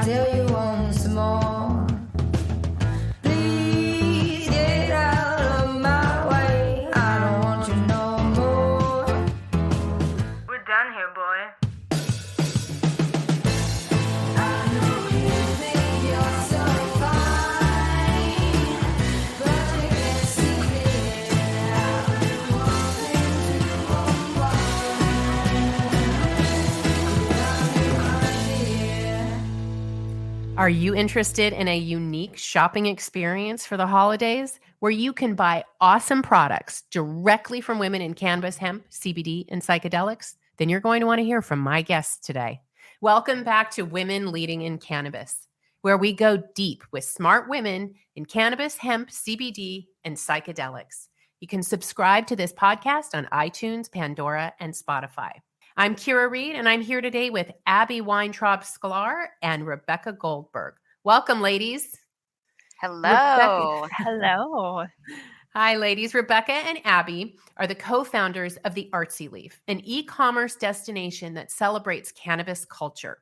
tell you once more, please get out of my way. I don't want you no more. We're done here, boy. I know you think you're so fine, but you can't see it. I've been wanting to Are you interested in a unique shopping experience for the holidays where you can buy awesome products directly from women in cannabis, hemp, CBD, and psychedelics? Then you're going to want to hear from my guests today. Welcome back to Women Leading in Cannabis, where we go deep with smart women in cannabis, hemp, CBD, and psychedelics. You can subscribe to this podcast on iTunes, Pandora, and Spotify. I'm Kyra Reed, and I'm here today with abbey-weintraub-sklar and Rebecca Goldberg. Welcome, ladies. Hello. Hello. Hi, ladies. Rebecca and Abby are the co-founders of the Artsy Leaf, an e-commerce destination that celebrates cannabis culture.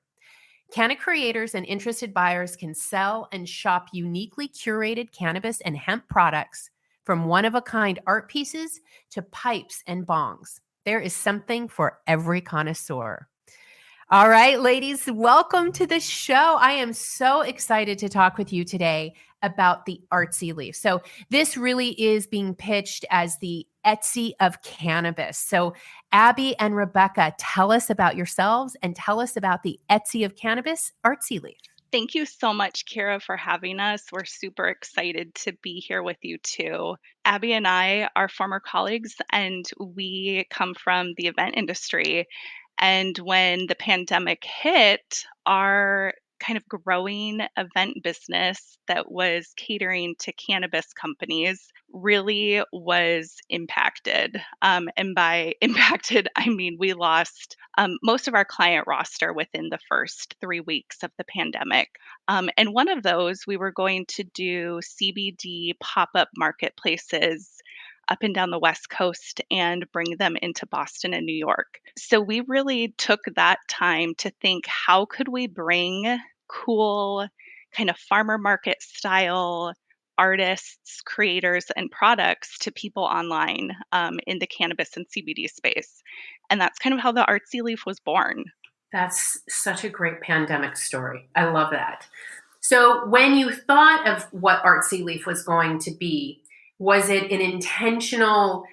Canna creators and interested buyers can sell and shop uniquely curated cannabis and hemp products, from one-of-a-kind art pieces to pipes and bongs. There is something for every connoisseur. All right, ladies, welcome to the show. I am so excited to talk with you today about the Artsy Leaf. So this really is being pitched as the Etsy of cannabis. So Abby and Rebecca, tell us about yourselves and tell us about the Etsy of cannabis, Artsy Leaf. Thank you so much, Kyra, for having us. We're super excited to be here with you too. Abby and I are former colleagues, and we come from the event industry. And when the pandemic hit, our kind of growing event business that was catering to cannabis companies really was impacted. And by impacted, I mean we lost most of our client roster within the first 3 weeks of the pandemic. And one of those, we were going to do CBD pop-up marketplaces up and down the West Coast and bring them into Boston and New York. So we really took that time to think, how could we bring cool kind of farmer market style artists, creators, and products to people online in the cannabis and CBD space. And that's kind of how the Artsy Leaf was born. That's such a great pandemic story. I love that. So when you thought of what Artsy Leaf was going to be, was it an intentional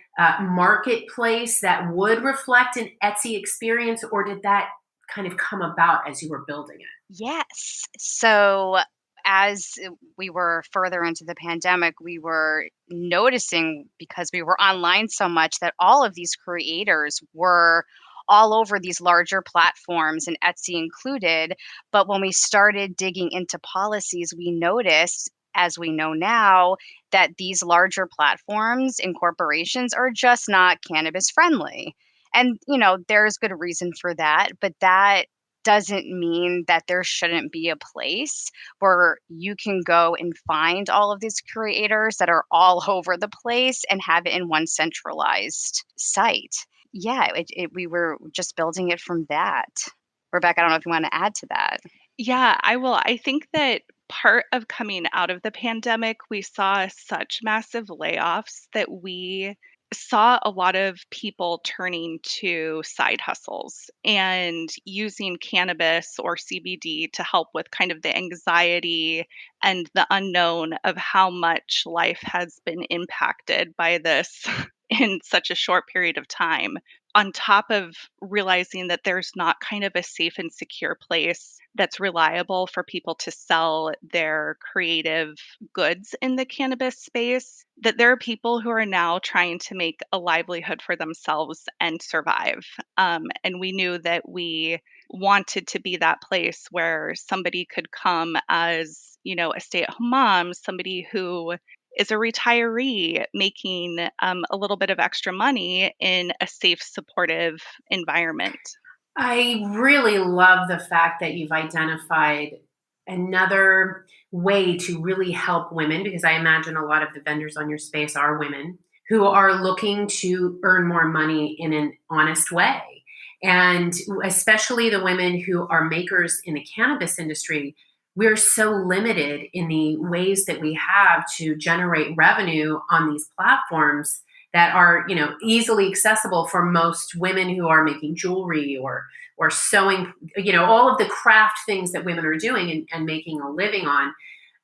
marketplace that would reflect an Etsy experience, or did that kind of come about as you were building it? Yes. So as we were further into the pandemic, we were noticing, because we were online so much, that all of these creators were all over these larger platforms, and Etsy included. But when we started digging into policies, we noticed, as we know now, that these larger platforms and corporations are just not cannabis friendly. And, there's good reason for that, but that doesn't mean that there shouldn't be a place where you can go and find all of these creators that are all over the place and have it in one centralized site. Yeah, we were just building it from that. Rebecca, I don't know if you want to add to that. Yeah, I will. I think that part of coming out of the pandemic, we saw such massive layoffs that we saw a lot of people turning to side hustles and using cannabis or CBD to help with kind of the anxiety and the unknown of how much life has been impacted by this in such a short period of time, on top of realizing that there's not kind of a safe and secure place that's reliable for people to sell their creative goods in the cannabis space, that there are people who are now trying to make a livelihood for themselves and survive. And we knew that we wanted to be that place where somebody could come as, a stay-at-home mom, somebody who is a retiree making a little bit of extra money in a safe, supportive environment. I really love the fact that you've identified another way to really help women, because I imagine a lot of the vendors on your space are women who are looking to earn more money in an honest way. And especially the women who are makers in the cannabis industry we're so limited in the ways that we have to generate revenue on these platforms that are, easily accessible for most women who are making jewelry or sewing, all of the craft things that women are doing and making a living on.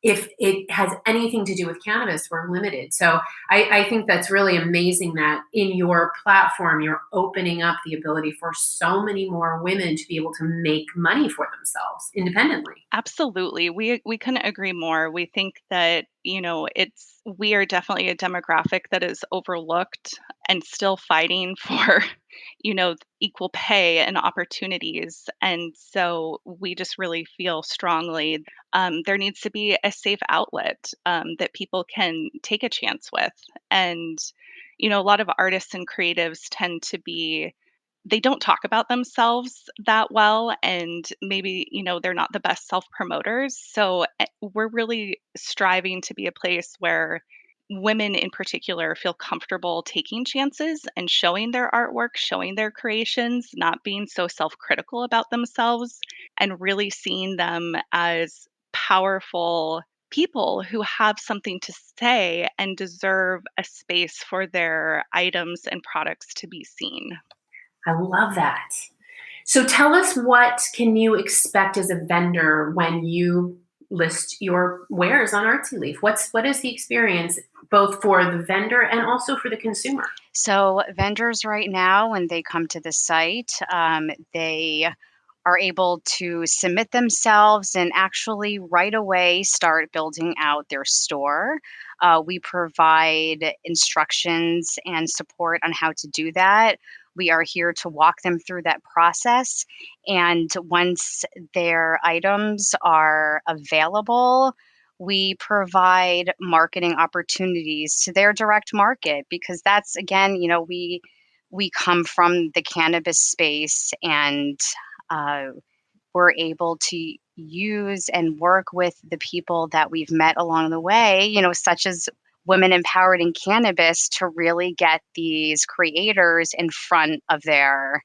If it has anything to do with cannabis, we're limited. So I think that's really amazing that in your platform, you're opening up the ability for so many more women to be able to make money for themselves independently. Absolutely. We couldn't agree more. We think that, we are definitely a demographic that is overlooked and still fighting for, equal pay and opportunities. And so we just really feel strongly there needs to be a safe outlet that people can take a chance with. And, a lot of artists and creatives tend to be they don't talk about themselves that well, and maybe they're not the best self promoters. So we're really striving to be a place where women in particular feel comfortable taking chances and showing their artwork, showing their creations, not being so self-critical about themselves, and really seeing them as powerful people who have something to say and deserve a space for their items and products to be seen. I love that. So tell us, what can you expect as a vendor when you list your wares on Artsy Leaf? What is the experience both for the vendor and also for the consumer? So vendors right now, when they come to the site, they are able to submit themselves and actually right away start building out their store. We provide instructions and support on how to do that. We are here to walk them through that process. And once their items are available, we provide marketing opportunities to their direct market, because that's, again, we come from the cannabis space, and we're able to use and work with the people that we've met along the way, such as Women Empowered in Cannabis, to really get these creators in front of their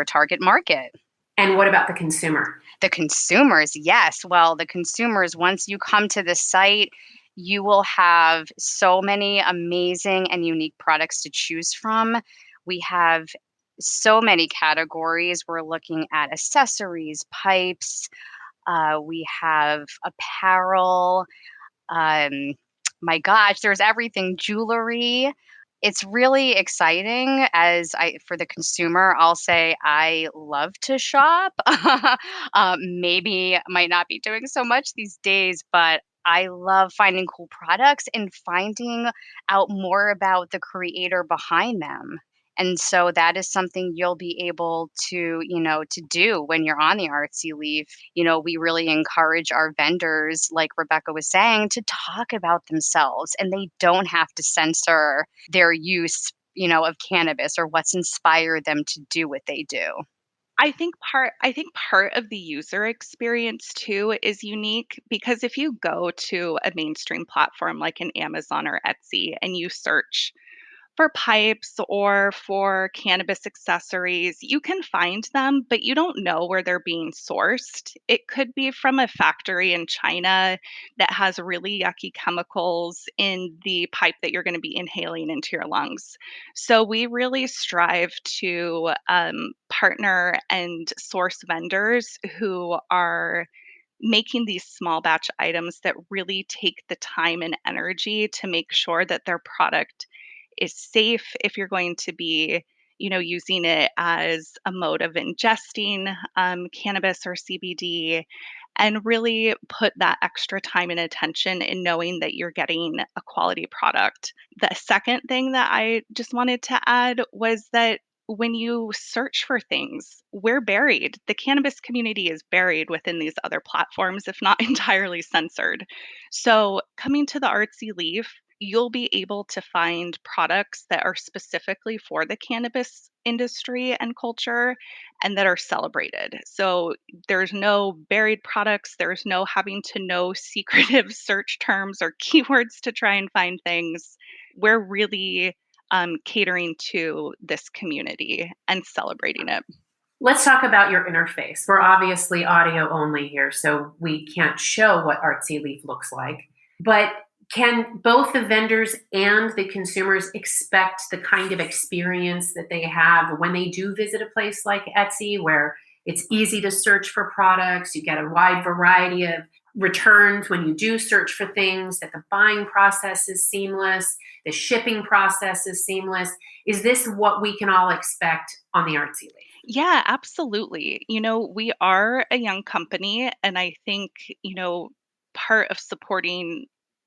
target market. And what about the consumer? The consumers, yes. Well, the consumers, once you come to the site, you will have so many amazing and unique products to choose from. We have so many categories. We're looking at accessories, pipes. We have apparel. My gosh, there's everything, jewelry. It's really exciting. For the consumer, I'll say I love to shop. Maybe might not be doing so much these days, but I love finding cool products and finding out more about the creator behind them. And so that is something you'll be able to do when you're on the Artsy Leaf. We really encourage our vendors, like Rebecca was saying, to talk about themselves, and they don't have to censor their use, of cannabis or what's inspired them to do what they do. I think part of the user experience too is unique, because if you go to a mainstream platform like an Amazon or Etsy and you search for pipes or for cannabis accessories, you can find them, but you don't know where they're being sourced. It could be from a factory in China that has really yucky chemicals in the pipe that you're going to be inhaling into your lungs. So we really strive to partner and source vendors who are making these small batch items that really take the time and energy to make sure that their product is safe if you're going to be, using it as a mode of ingesting cannabis or CBD, and really put that extra time and attention in knowing that you're getting a quality product. The second thing that I just wanted to add was that when you search for things, we're buried. The cannabis community is buried within these other platforms, if not entirely censored. So, coming to the Artsy Leaf, you'll be able to find products that are specifically for the cannabis industry and culture and that are celebrated. So there's no buried products, there's no having to know secretive search terms or keywords to try and find things. We're really catering to this community and celebrating it. let's talk about your interface. We're obviously audio only here, so we can't show what Artsy Leaf looks like. But can both the vendors and the consumers expect the kind of experience that they have when they do visit a place like Etsy, where it's easy to search for products, you get a wide variety of returns when you do search for things, that the buying process is seamless, the shipping process is seamless? Is this what we can all expect on the Artsy Leaf? Yeah, absolutely. We are a young company, and I think, part of supporting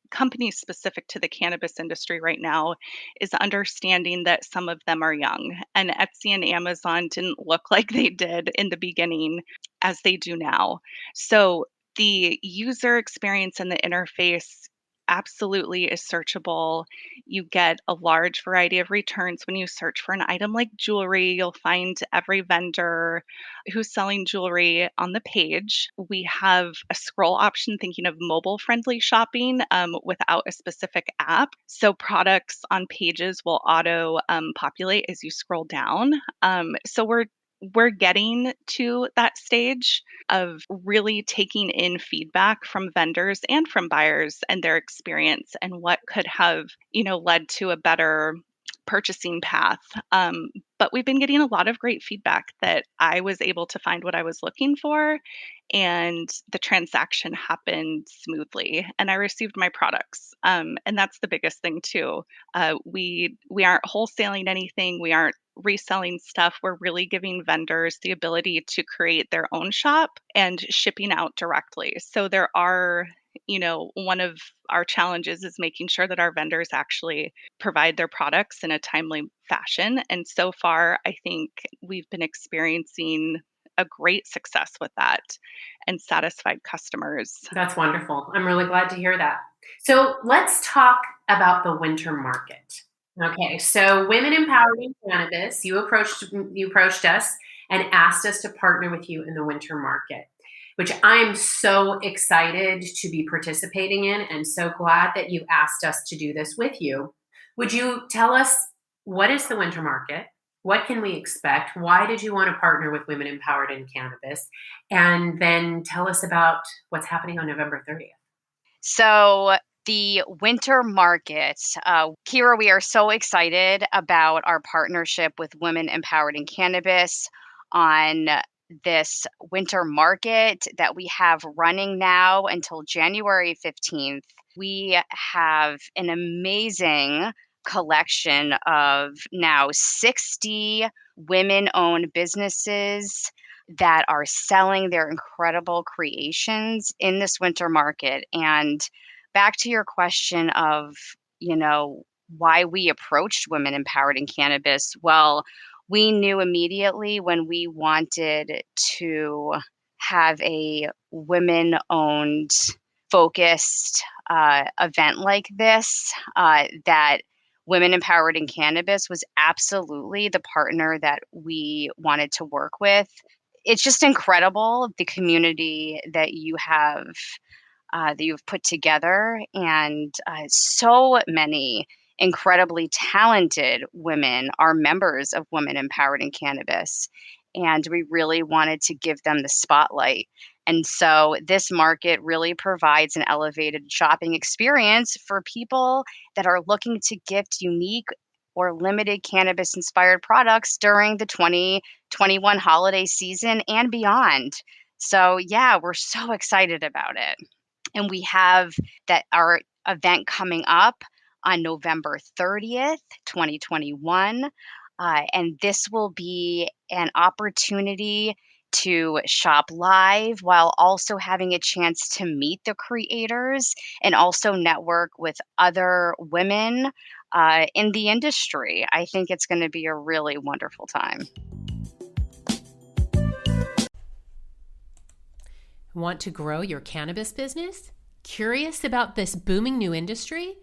companies specific to the cannabis industry right now is understanding that some of them are young, and Etsy and Amazon didn't look like they did in the beginning as they do now. So the user experience and the interface absolutely is searchable. You get a large variety of returns when you search for an item like jewelry. You'll find every vendor who's selling jewelry on the page. We have a scroll option thinking of mobile-friendly shopping without a specific app. So products on pages will auto populate as you scroll down. So we're getting to that stage of really taking in feedback from vendors and from buyers and their experience and what could have, led to a better purchasing path. But we've been getting a lot of great feedback that I was able to find what I was looking for, and the transaction happened smoothly, and I received my products. And that's the biggest thing too. We aren't wholesaling anything. We aren't reselling stuff. We're really giving vendors the ability to create their own shop and shipping out directly. So there are, one of our challenges is making sure that our vendors actually provide their products in a timely fashion. And so far, I think we've been experiencing a great success with that and satisfied customers. That's wonderful. I'm really glad to hear that. So let's talk about the winter market. Okay, so Women Empowered in Cannabis, you approached us and asked us to partner with you in the winter market, which I'm so excited to be participating in, and so glad that you asked us to do this with you. Would you tell us, what is the winter market? What can we expect? Why did you want to partner with Women Empowered in Cannabis? And then tell us about what's happening on November 30th. So the winter market, Kyra, we are so excited about our partnership with Women Empowered in Cannabis on this winter market that we have running now until January 15th. We have an amazing collection of now 60 women-owned businesses that are selling their incredible creations in this winter market. And back to your question of, why we approached Women Empowered in Cannabis. Well, we knew immediately when we wanted to have a women-owned, focused event like this, that Women Empowered in Cannabis was absolutely the partner that we wanted to work with. It's just incredible, the community that you've put together, and so many incredibly talented women are members of Women Empowered in Cannabis, and we really wanted to give them the spotlight. And so this market really provides an elevated shopping experience for people that are looking to gift unique or limited cannabis-inspired products during the 2021 holiday season and beyond. So yeah, we're so excited about it. And we have our event coming up on November 30th, 2021. And this will be an opportunity to shop live while also having a chance to meet the creators and also network with other women in the industry. I think it's going to be a really wonderful time. Want to grow your cannabis business? Curious about this booming new industry?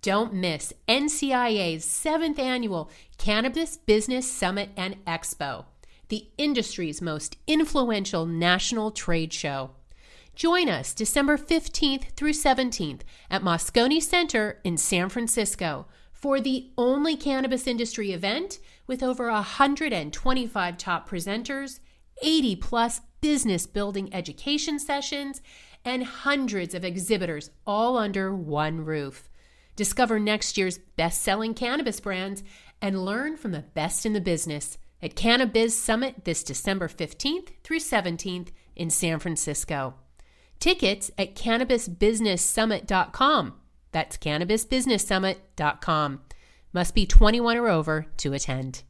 Don't miss NCIA's 7th annual Cannabis Business Summit and Expo, the industry's most influential national trade show. Join us December 15th through 17th at Moscone Center in San Francisco for the only cannabis industry event with over 125 top presenters, 80 plus business building education sessions, and hundreds of exhibitors all under one roof. Discover next year's best-selling cannabis brands and learn from the best in the business at Cannabis Summit this December 15th through 17th in San Francisco. Tickets at cannabisbusinesssummit.com. That's cannabisbusinesssummit.com. Must be 21 or over to attend.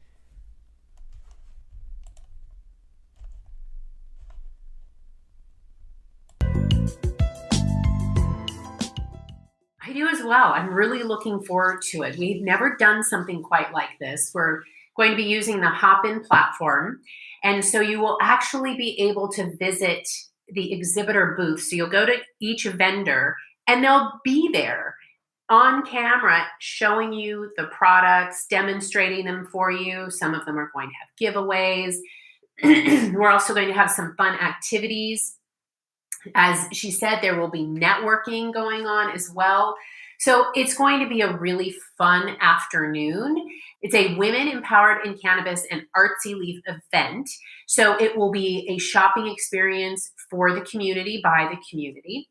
I do as well. I'm really looking forward to it. We've never done something quite like this. We're going to be using the Hop-In platform. And so you will actually be able to visit the exhibitor booth. So you'll go to each vendor and they'll be there on camera showing you the products, demonstrating them for you. Some of them are going to have giveaways. We're also going to have some fun activities. As she said, there will be networking going on as well. So it's going to be a really fun afternoon. It's a Women Empowered in Cannabis and Artsy Leaf event. So it will be a shopping experience for the community, by the community.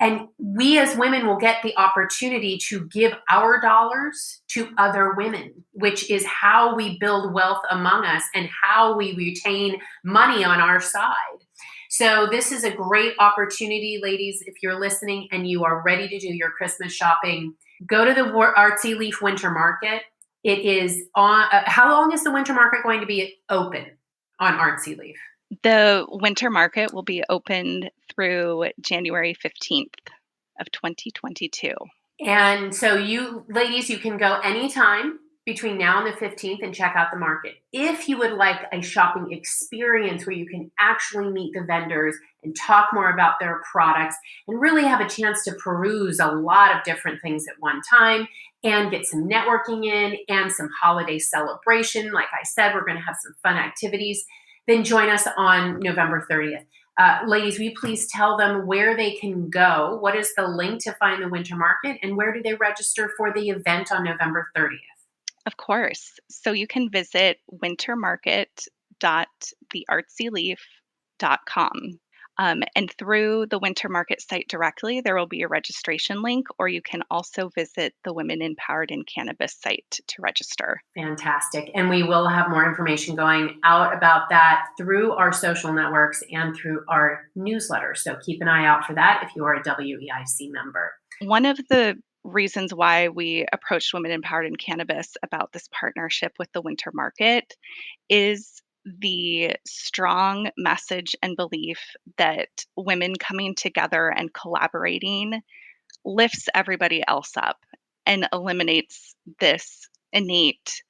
And we as women will get the opportunity to give our dollars to other women, which is how we build wealth among us and how we retain money on our side. So this is a great opportunity, ladies. If you're listening and you are ready to do your Christmas shopping, go to the Artsy Leaf Winter Market. It is on, how long is the Winter Market going to be open on Artsy Leaf? The Winter Market will be open through January 15th of 2022. And so you ladies, you can go anytime between now and the 15th and check out the market. If you would like a shopping experience where you can actually meet the vendors and talk more about their products and really have a chance to peruse a lot of different things at one time and get some networking in and some holiday celebration. Like I said, we're going to have some fun activities. Then join us on November 30th. Ladies, will you please tell them where they can go? What is the link to find the Winter Market and where do they register for the event on November 30th? Of course. So you can visit wintermarket.theartsy-leaf.com. And through the Winter Market site directly, there will be a registration link, or you can also visit the Women Empowered in Cannabis site to register. Fantastic. And we will have more information going out about that through our social networks and through our newsletter. So keep an eye out for that if you are a WEIC member. One of the reasons why we approached Women Empowered in Cannabis about this partnership with the Winter Market is the strong message and belief that women coming together and collaborating lifts everybody else up and eliminates this innate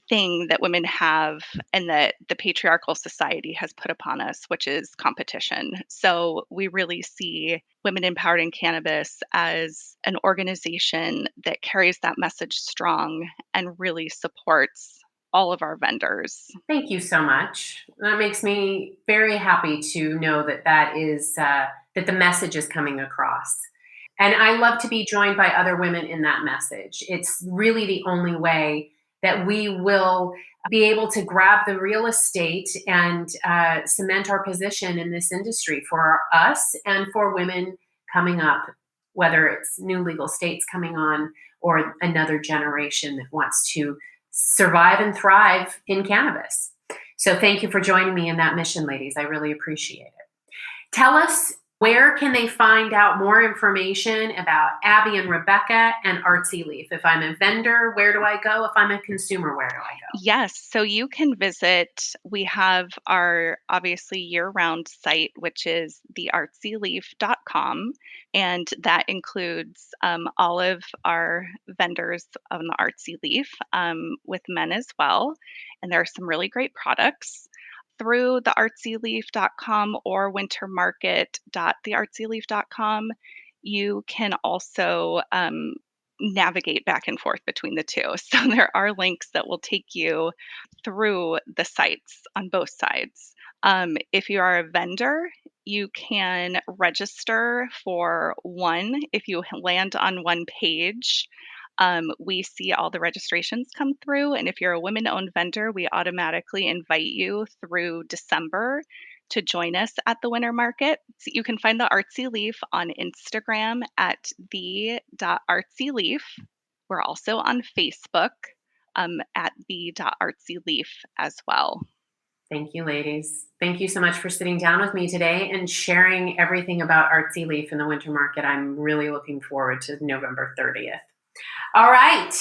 thing that women have and that the patriarchal society has put upon us, which is competition. So we really see Women Empowered in Cannabis as an organization that carries that message strong and really supports all of our vendors. Thank you so much. That makes me very happy to know that that the message is coming across. And I love to be joined by other women in that message. It's really the only way that we will be able to grab the real estate and cement our position in this industry for us and for women coming up, whether it's new legal states coming on or another generation that wants to survive and thrive in cannabis. So thank you for joining me in that mission, ladies. I really appreciate it. Tell us, where can they find out more information about Abby and Rebecca and Artsy Leaf? If I'm a vendor, where do I go? If I'm a consumer, where do I go? Yes, so you can visit, we have our obviously year-round site, which is theartsy-leaf.com, and that includes all of our vendors on the Artsy Leaf with men as well, and there are some really great products. Through the artsy-leaf.com or wintermarket.theartsy-leaf.com, you can also navigate back and forth between the two. So there are links that will take you through the sites on both sides. If you are a vendor, you can register for one. If you land on one page, We see all the registrations come through. And if you're a women-owned vendor, we automatically invite you through December to join us at the winter market. So you can find the Artsy Leaf on Instagram at the.artsy-leaf. We're also on Facebook at the.artsy-leaf as well. Thank you, ladies. Thank you so much for sitting down with me today and sharing everything about Artsy Leaf in the winter market. I'm really looking forward to November 30th. All right,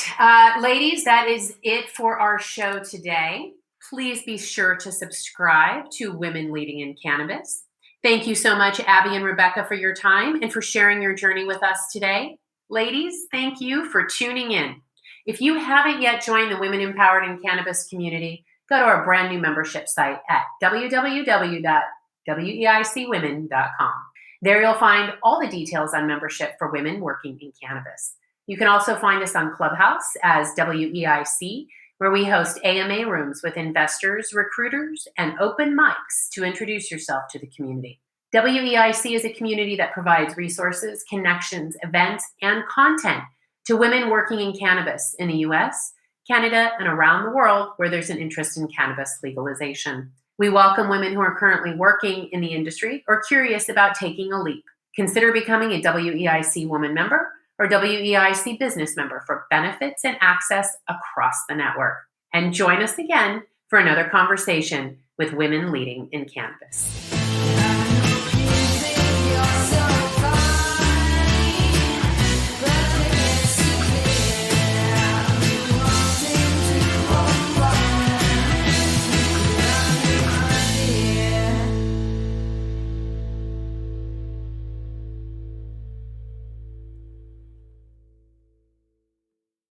ladies, that is it for our show today. Please be sure to subscribe to Women Leading in Cannabis. Thank you so much, Abby and Rebecca, for your time and for sharing your journey with us today. Ladies, thank you for tuning in. If you haven't yet joined the Women Empowered in Cannabis community, go to our brand new membership site at www.weicwomen.com. There you'll find all the details on membership for women working in cannabis. You can also find us on Clubhouse as WEIC, where we host AMA rooms with investors, recruiters, and open mics to introduce yourself to the community. WEIC is a community that provides resources, connections, events, and content to women working in cannabis in the US, Canada, and around the world where there's an interest in cannabis legalization. We welcome women who are currently working in the industry or curious about taking a leap. Consider becoming a WEIC woman member or WEIC business member for benefits and access across the network. And join us again for another conversation with Women Leading in Cannabis.